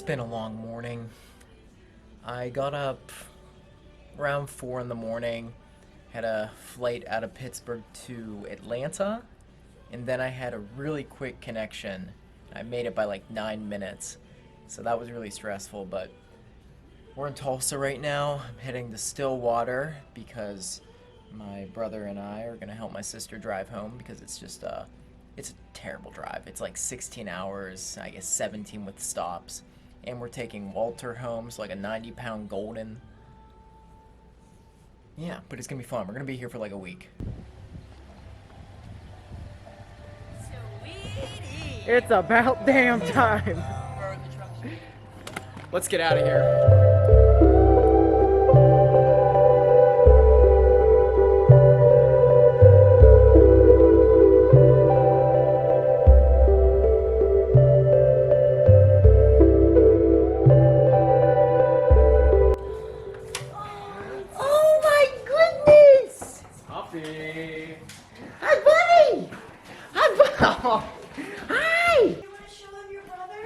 been a long morning. I got up around 4 in the morning, had a flight out of Pittsburgh to Atlanta, and then I had a really quick connection. I made it by like 9 minutes, so that was really stressful, but we're in Tulsa right now. I'm heading to Stillwater because my brother and I are gonna help my sister drive home because it's a terrible drive. It's like 16 hours, I guess 17 with stops. And we're taking Walter home, so like a 90-pound golden. Yeah, but it's gonna be fun. We're gonna be here for like a week. Sweetie. It's about damn time. Let's get out of here. Oh my goodness! Coffee. Hi, buddy! Hi, buddy! Hi! You want to show him your brother?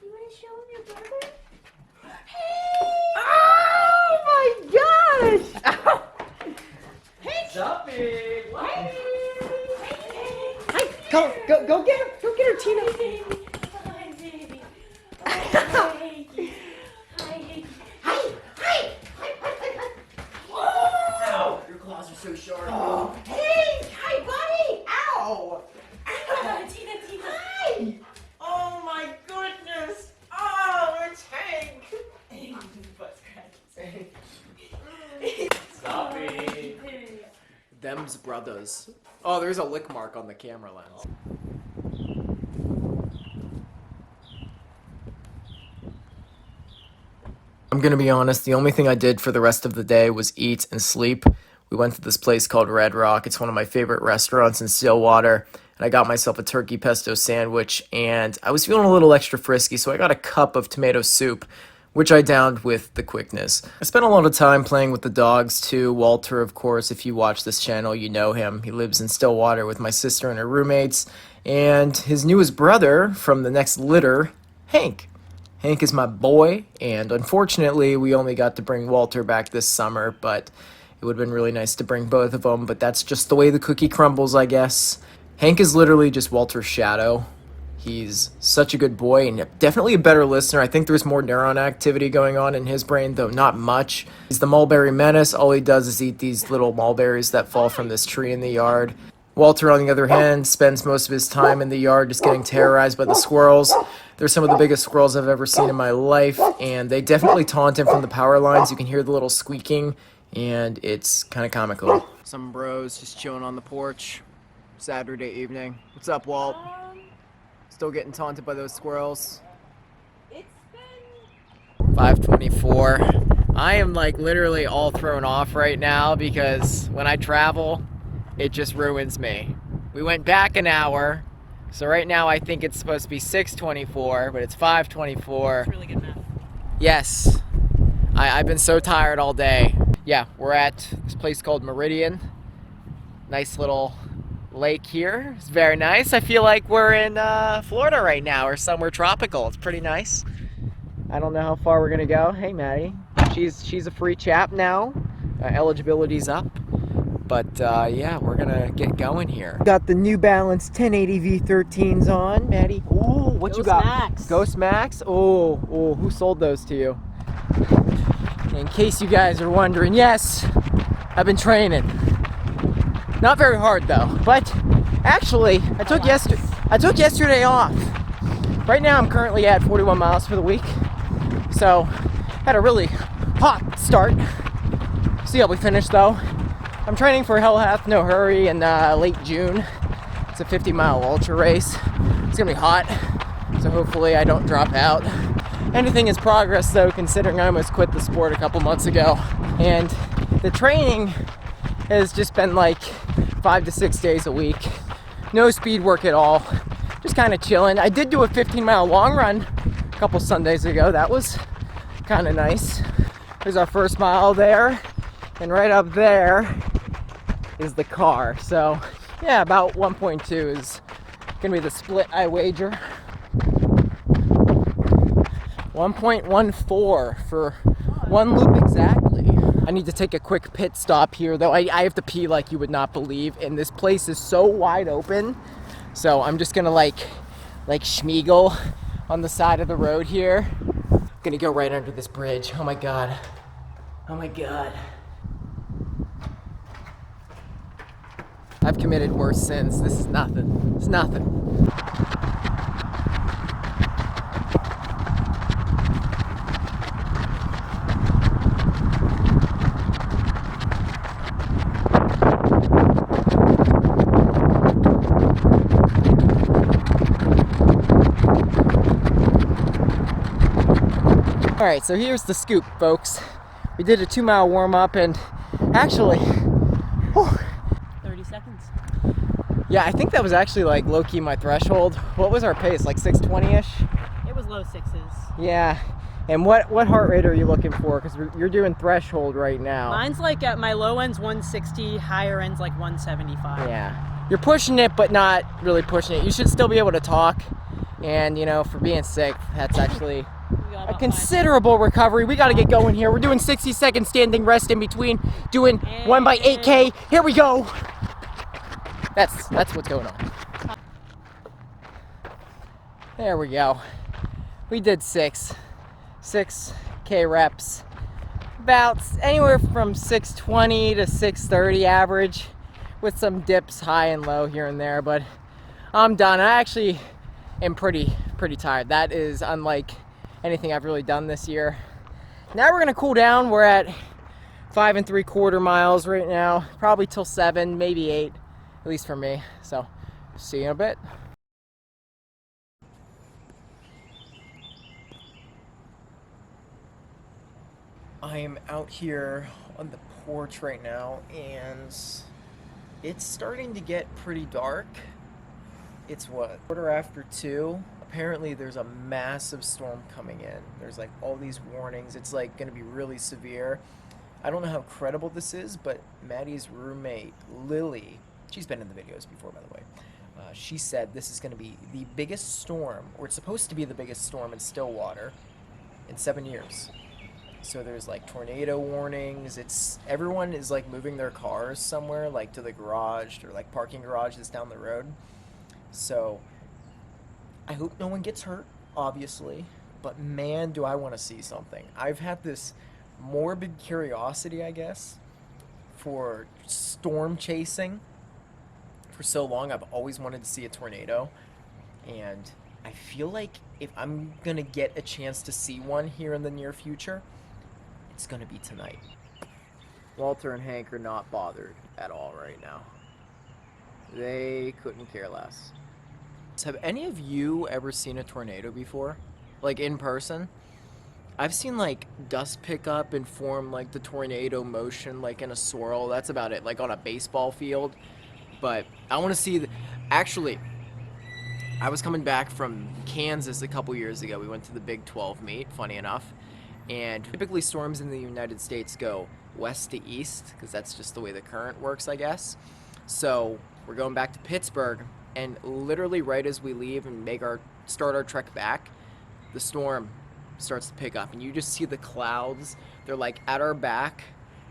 You want to show him your brother? Oh my gosh! Hey, Duffy. hi! Go get her! Go get her, Tina! Hi, baby. Hi, baby. Hi. Hi! Hi! Whoa! Ow, your claws are so sharp. Oh, hey! Hi, buddy! Ow! Tina. Hi! Oh my goodness! Oh, it's Hank! Butt scratches. Duffy. Them's brothers. Oh, there's a lick mark on the camera lens. I'm gonna be honest, the only thing I did for the rest of the day was eat and sleep. We went to this place called Red Rock. It's one of my favorite restaurants in Stillwater. And I got myself a turkey pesto sandwich, and I was feeling a little extra frisky, so I got a cup of tomato soup, which I downed with the quickness. I spent a lot of time playing with the dogs too. Walter, of course, if you watch this channel, you know him. He lives in Stillwater with my sister and her roommates, and his newest brother from the next litter, Hank. Hank is my boy, and unfortunately, we only got to bring Walter back this summer, but it would have been really nice to bring both of them, but that's just the way the cookie crumbles, I guess. Hank is literally just Walter's shadow. He's such a good boy and definitely a better listener. I think there's more neuron activity going on in his brain, though not much. He's the mulberry menace. All he does is eat these little mulberries that fall from this tree in the yard. Walter, on the other hand, spends most of his time in the yard just getting terrorized by the squirrels. They're some of the biggest squirrels I've ever seen in my life, and they definitely taunt him from the power lines. You can hear the little squeaking, and it's kind of comical. Some bros just chilling on the porch. Saturday evening. What's up, Walt? Still getting taunted by those squirrels. It's been 5:24. I am like literally all thrown off right now because when I travel, it just ruins me. We went back an hour, so right now I think it's supposed to be 6:24, but it's 5:24. really good math. Yes. I've been so tired all day. Yeah, we're at this place called Meridian. Nice little lake here. It's very nice. I feel like we're in Florida right now or somewhere tropical. It's pretty nice. I don't know how far we're gonna go. Hey, Maddie. She's a free chap now. Eligibility's up. But yeah, we're gonna get going here. Got the New Balance 1080 V13s on, Maddie. Ooh, what you got? Max. Ghost Max. Oh, who sold those to you? In case you guys are wondering, yes, I've been training. Not very hard though, but actually I took yesterday off. Right now I'm currently at 41 miles for the week, so had a really hot start. See how we finish though. I'm training for Hell Hath No Hurry in late June. It's a 50-mile ultra race. It's gonna be hot, so hopefully I don't drop out. Anything is progress though, considering I almost quit the sport a couple months ago. And the training has just been like 5 to 6 days a week. No speed work at all. Just kind of chilling. I did do a 15-mile long run a couple Sundays ago. That was kind of nice. There's our first mile there. And right up there is the car. So yeah, about 1.2 is gonna be the split, I wager. 1.14 for one loop exactly. I need to take a quick pit stop here, though. I have to pee like you would not believe, and this place is so wide open. So I'm just gonna like schmeagle on the side of the road here. Gonna go right under this bridge. Oh my god. Oh my god. I've committed worse sins. This is nothing. It's nothing. All right, so here's the scoop, folks. We did a 2-mile warm-up, and actually, 30 seconds. yeah, I think that was actually like low-key my threshold. What was our pace, like 6:20-ish? It was low 6s. Yeah, and what heart rate are you looking for? Because you're doing threshold right now. Mine's like at my low end's 160, higher end's like 175. Yeah, you're pushing it, but not really pushing it. You should still be able to talk, and you know, for being sick, that's actually a considerable recovery. We got to get going here. We're doing 60-second standing rest in between, doing 1 by 8K. Here we go. That's what's going on. There we go. We did 6K reps. About anywhere from 620 to 630 average, with some dips high and low here and there, but I'm done. I actually am pretty tired. That is unlike anything I've really done this year. Now we're gonna cool down. We're at 5 3/4 miles right now, probably till 7, maybe 8, at least for me. So see you in a bit. I am out here on the porch right now, and it's starting to get pretty dark. It's what, 2:15? Apparently there's a massive storm coming in. There's like all these warnings. It's like gonna be really severe. I don't know how credible this is, but Maddie's roommate, Lily, she's been in the videos before, by the way. She said this is gonna be the biggest storm, or it's supposed to be the biggest storm in Stillwater in 7 years. So there's like tornado warnings. Everyone is like moving their cars somewhere, like to the garage or like parking garages down the road. So I hope no one gets hurt, obviously, but man, do I want to see something. I've had this morbid curiosity, I guess, for storm chasing for so long. I've always wanted to see a tornado, and I feel like if I'm gonna get a chance to see one here in the near future, it's gonna be tonight. Walter and Hank are not bothered at all right now. They couldn't care less. Have any of you ever seen a tornado before? Like in person? I've seen like dust pick up and form like the tornado motion like in a swirl. That's about it, like on a baseball field. But I want to see actually, I was coming back from Kansas a couple years ago. We went to the Big 12 meet, funny enough. And typically storms in the United States go west to east, because that's just the way the current works, I guess. So we're going back to Pittsburgh, and literally right as we leave and start our trek back, the storm starts to pick up, and you just see the clouds. They're like at our back,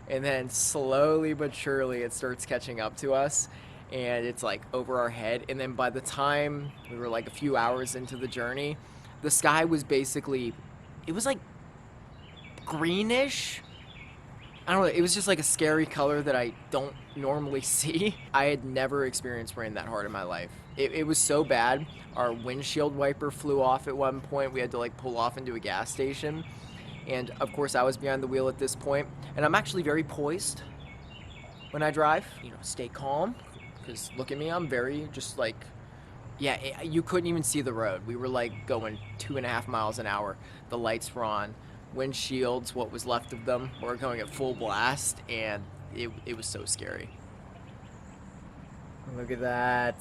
and then slowly but surely it starts catching up to us, and it's like over our head. And then by the time we were like a few hours into the journey, the sky was basically, it was like greenish. I don't know, it was just like a scary color that I don't normally see. I had never experienced rain that hard in my life. It was so bad. Our windshield wiper flew off at one point. We had to like pull off into a gas station. And of course I was behind the wheel at this point. And I'm actually very poised when I drive. You know, stay calm, because look at me, I'm very just like, yeah, you couldn't even see the road. We were like going 2.5 miles an hour. The lights were on. Windshields, what was left of them, were going at full blast, and it was so scary. Look at that.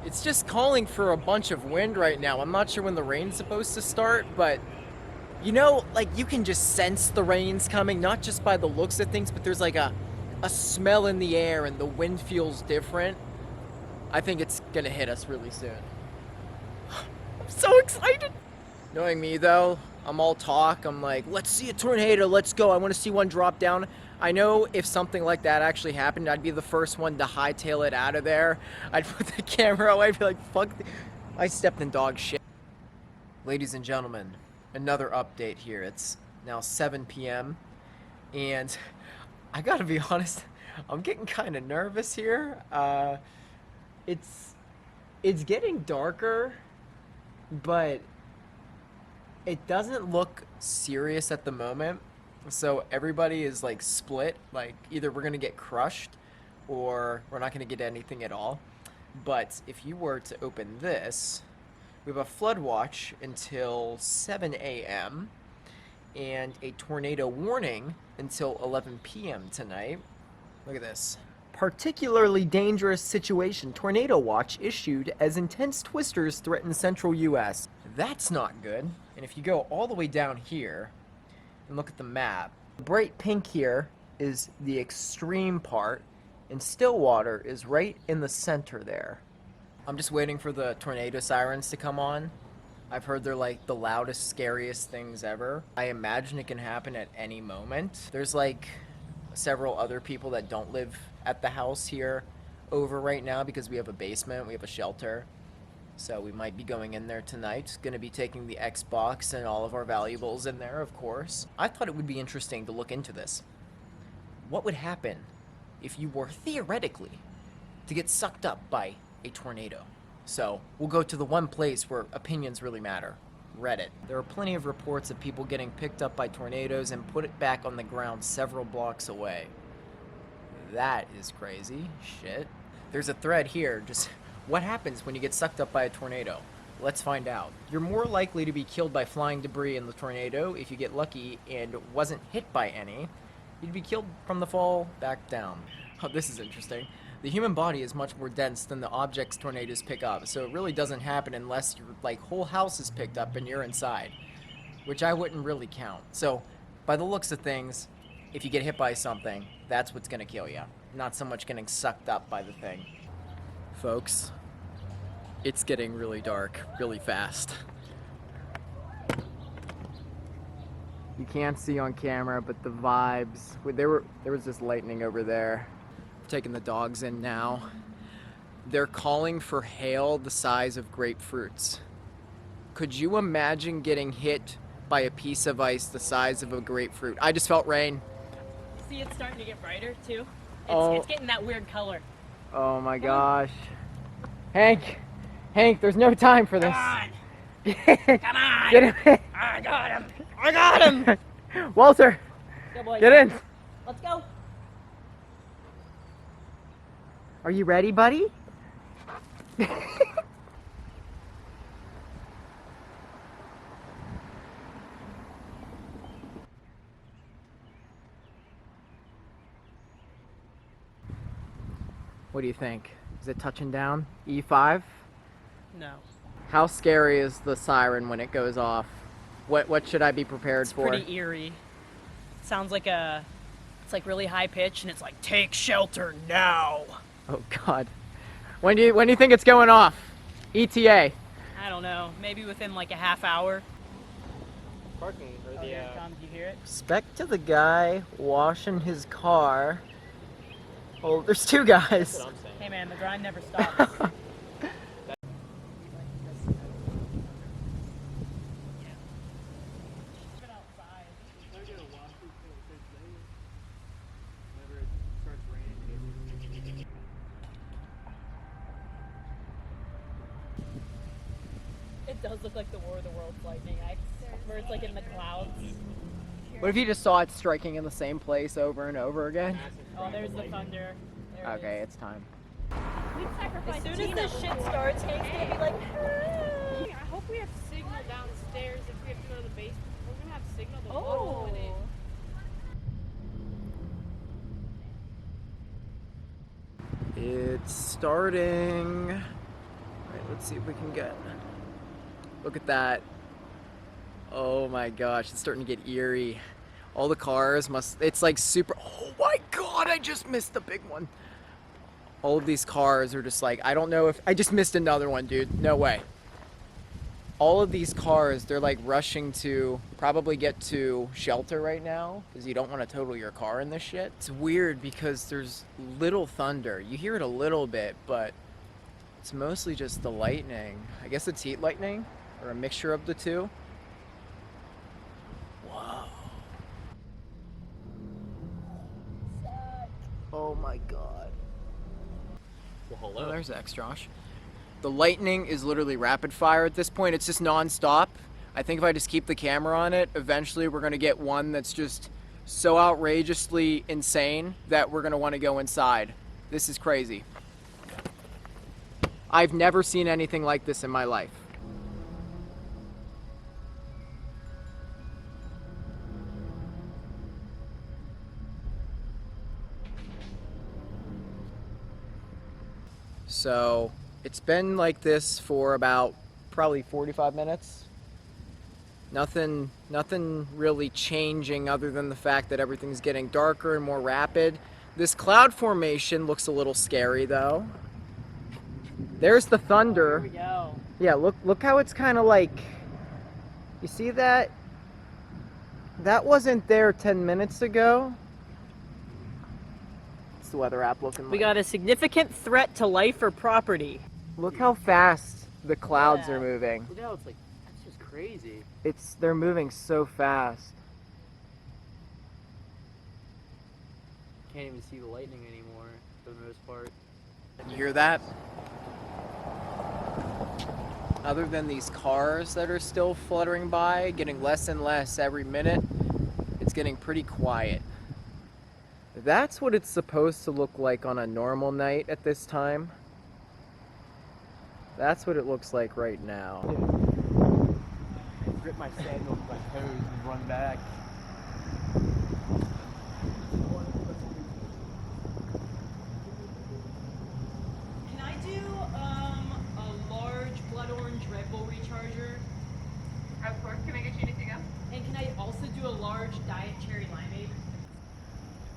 It's just calling for a bunch of wind right now. I'm not sure when the rain's supposed to start, but you know, like you can just sense the rain's coming, not just by the looks of things, but there's like a smell in the air, and the wind feels different. I think it's gonna hit us really soon. so excited. Knowing me though, I'm all talk. I'm like, let's see a tornado, let's go. I want to see one drop down. I know if something like that actually happened, I'd be the first one to hightail it out of there. I'd put the camera away, I'd be like, fuck, I stepped in dog shit. Ladies and gentlemen, another update here. It's now 7 p.m. and I gotta be honest, I'm getting kind of nervous here. It's getting darker, but it doesn't look serious at the moment. So everybody is like split, like either we're gonna get crushed or we're not gonna get anything at all. But if you were to open this, we have a flood watch until 7 a.m. and a tornado warning until 11 p.m. tonight. Look at this. Particularly dangerous situation. Tornado watch issued as intense twisters threaten central U.S. That's not good. And if you go all the way down here and look at the map, the bright pink here is the extreme part, and Stillwater is right in the center there. I'm just waiting for the tornado sirens to come on. I've heard they're like the loudest, scariest things ever. I imagine it can happen at any moment. There's like several other people that don't live at the house here over right now because we have a basement, we have a shelter. So we might be going in there tonight. Gonna be taking the Xbox and all of our valuables in there, of course. I thought it would be interesting to look into this. What would happen if you were theoretically to get sucked up by a tornado? So we'll go to the one place where opinions really matter, Reddit. There are plenty of reports of people getting picked up by tornadoes and put it back on the ground several blocks away. That is crazy shit. There's a thread here, just what happens when you get sucked up by a tornado? Let's find out. You're more likely to be killed by flying debris in the tornado. If you get lucky and wasn't hit by any, you'd be killed from the fall back down. Oh, this is interesting. The human body is much more dense than the objects tornadoes pick up, so it really doesn't happen unless your like whole house is picked up and you're inside, which I wouldn't really count. So, by the looks of things, if you get hit by something, that's what's gonna kill you, not so much getting sucked up by the thing. Folks, it's getting really dark, really fast. You can't see on camera, but the vibes. There was just lightning over there. Taking the dogs in now. They're calling for hail the size of grapefruits. Could you imagine getting hit by a piece of ice the size of a grapefruit? I just felt rain. See, it's starting to get brighter too. Oh. It's getting that weird color. Oh my gosh. Hank, there's no time for this. Come on! Get him. I got him! I got him! Walter, Go, boys. get in. Let's go. Are you ready, buddy? What do you think? Is it touching down? E5? No. How scary is the siren when it goes off? What should I be prepared It's for? pretty eerie. It sounds like it's like really high pitched and it's like, take shelter now. Oh God. When do you think it's going off? ETA. I don't know. Maybe within like a half hour. Parking or Oh, the here it comes. You hear it? Respect to the guy washing his car. Oh, there's two guys. that's what I'm saying. Hey man, the grind never stops. It does look like the War of the Worlds lightning, where it's like in the clouds. What if you just saw it striking in the same place over and over again? Oh, there's the thunder. There it Okay, is. it's time. As soon as this shit starts, Hank's gonna be like, I hope we have signal downstairs if we have to go to the basement. We're gonna have signal the whole minute. It's starting. Alright, let's see if we can get. Look at that. Oh my gosh, it's starting to get eerie. All the cars it's like super, oh my God, I just missed the big one. All of these cars are just like, I don't know if, I just missed another one, dude. No way. all of these cars, they're like rushing to probably get to shelter right now because you don't want to total your car in this shit. It's weird because there's little thunder. You hear it a little bit, but it's mostly just the lightning. I guess it's heat lightning or a mixture of the two. Whoa. Oh my god. Well, hello. Oh, there's X, Josh. The lightning is literally rapid fire at this point. It's just non-stop. I think if I just keep the camera on it, eventually we're going to get one that's just so outrageously insane that we're going to want to go inside. This is crazy. I've never seen anything like this in my life. So it's been like this for about probably 45 minutes. Nothing really changing other than the fact that everything's getting darker and more rapid. This cloud formation looks a little scary though. There's the thunder. Here we go. Yeah, look how it's kind of like, you see that? That wasn't there 10 minutes ago. What's the weather app looking like? We got a significant threat to life or property. Look how fast the clouds are Yeah. moving. Look how it's like, that's just crazy. They're moving so fast. Can't even see the lightning anymore, for the most part. You hear that? Other than these cars that are still fluttering by, getting less and less every minute, it's getting pretty quiet. That's what it's supposed to look like on a normal night at this time. That's what it looks like right now. Grip my sandals with my toes and run back. Can I do a large blood orange Red Bull recharger? Of course. Can I get you anything else? And can I also do a large diet cherry limeade?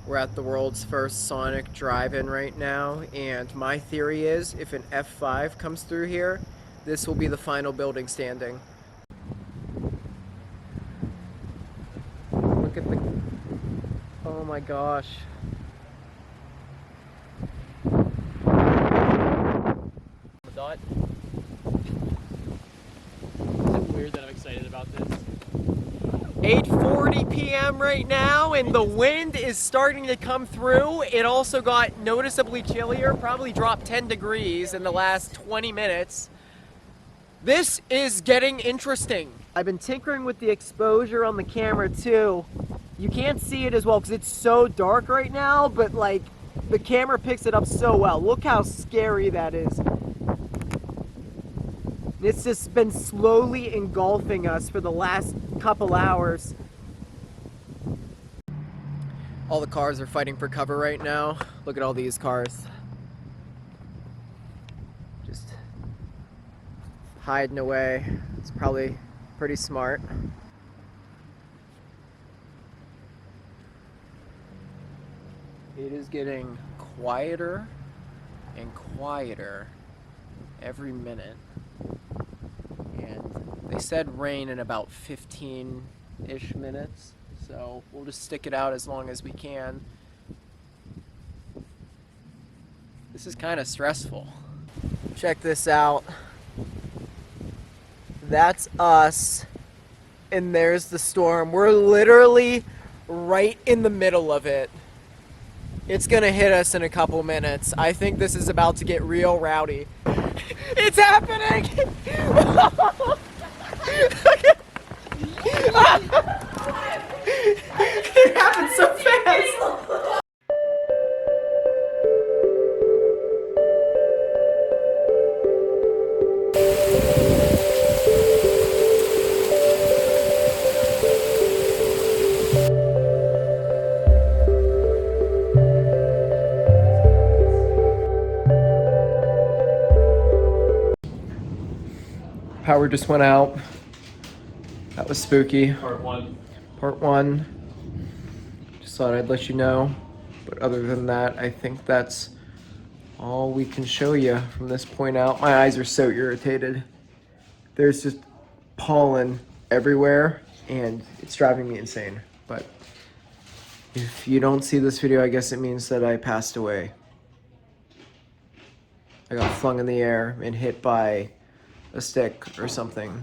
We're at the world's first Sonic drive-in right now, and my theory is if an F5 comes through here, this will be the final building standing. Look at the... Oh my gosh. The dot. Is it weird that I'm excited about this? 8:40 p.m. right now, and the wind is starting to come through. It also got noticeably chillier, probably dropped 10 degrees in the last 20 minutes. This is getting interesting. I've been tinkering with the exposure on the camera too. You can't see it as well because it's so dark right now, but like the camera picks it up so well. Look how scary that is. It's just been slowly engulfing us for the last couple hours. All the cars are fighting for cover right now. Look at all these cars. Just hiding away. It's probably pretty smart. It is getting quieter and quieter every minute. And they said rain in about 15-ish minutes, so we'll just stick it out as long as we can. This is kind of stressful. Check this out. That's us, and there's the storm. We're literally right in the middle of it. It's gonna hit us in a couple minutes. I think this is about to get real rowdy. It's happening! It happened so fast! Power just went out. That was spooky. Part one. Part one. Just thought I'd let you know. But other than that, I think that's all we can show you from this point out. My eyes are so irritated. There's just pollen everywhere, and it's driving me insane. But if you don't see this video, I guess it means that I passed away. I got flung in the air and hit by a stick or something.